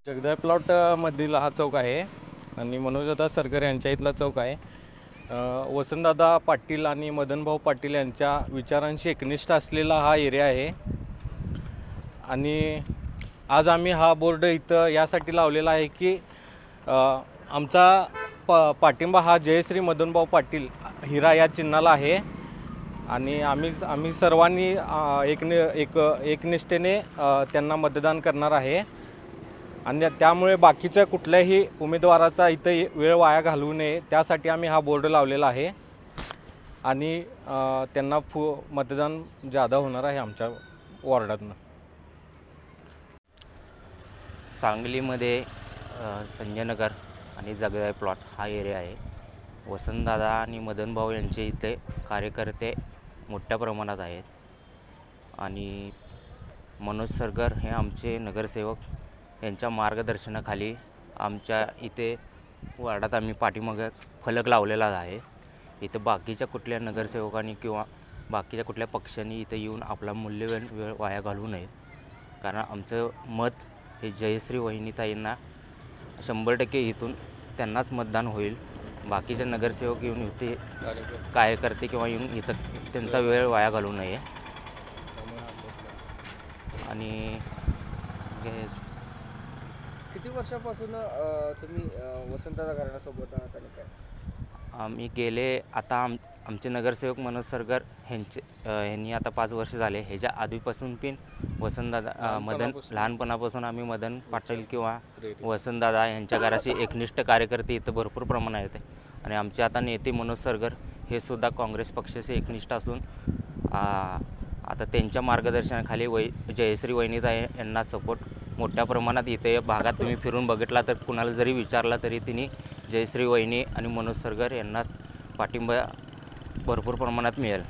Jagdal plot मधील हा चौक आहे आणि मनोजदादा सरगर यांच्या इथला चौक आहे। वसंतदादा पाटील आणि मदनभाऊ पाटील यांच्या विचारांशी एकनिष्ठ असलेला हा एरिया आहे आणि आज आम्ही हा बोर्ड इथं यासाठी लावलेला आहे की आमचा पाठिंबा हा जयश्री मदनभाऊ पाटील हिरा या चिन्हाला आहे आणि आम्ही सर्वांनी एकनिष्ठेने त्यांना मतदान करणार आहे आणि त्यामुळे बाकीच्या कुठल्याही उमेदवाराचा इथं वेळ वाया घालवू नये त्यासाठी आम्ही हा बोर्ड लावलेला आहे आणि त्यांना मतदान जादा होणार आहे आमच्या वॉर्डातनं। सांगलीमध्ये संजयनगर आणि जगदाळे प्लॉट हा एरिया आहे। वसंतदादा आणि मदनभाऊ यांचे इथे कार्यकर्ते मोठ्या प्रमाणात आहेत आणि मनोज सरगर हे आमचे नगरसेवक यांच्या मार्गदर्शनाखाली आमच्या इथे वार्डात आम्ही पाठीमागे फलक लावलेला आहे। इथं बाकीच्या कुठल्या नगरसेवकांनी किंवा बाकीच्या कुठल्या पक्षांनी इथे येऊन आपला मूल्यवान वेळ वाया घालवू नये, कारण आमचं मत हे जयश्री वहिनीताईंना 100% इथून त्यांनाच मतदान होईल। बाकीचे नगरसेवक येऊन इथे कार्यकर्ते किंवा येऊन इथं त्यांचा वेळ वाया घालवू नये। आणि किती वर्षापासून तुम्ही वसंतदादा घराण्यासोबत आहात आणि काय? आम्ही गेले आता आमचे नगरसेवक मनोज सरगर यांनी आता 5 वर्ष झाले। ह्याच्या आधीपासून पण वसंतदादा लहानपणापासून आम्ही मदन पाटील किंवा वसंतदादा यांच्या घराशी एकनिष्ठ कार्यकर्ते इथं भरपूर प्रमाणात येते आणि आमचे आता नेते मनोज सरगर हे सुद्धा काँग्रेस पक्षाचे एकनिष्ठ असून आता त्यांच्या मार्गदर्शनाखाली जयश्री वहिनीताई यांना सपोर्ट मोठ्या प्रमाणात इथे भागात तुम्ही फिरून बघितला तर कुणाला जरी विचारला तरी तिने जयश्री वहिनी आणि मनोज सरगर यांनाच पाठिंबा भरपूर प्रमाणात मिळेल।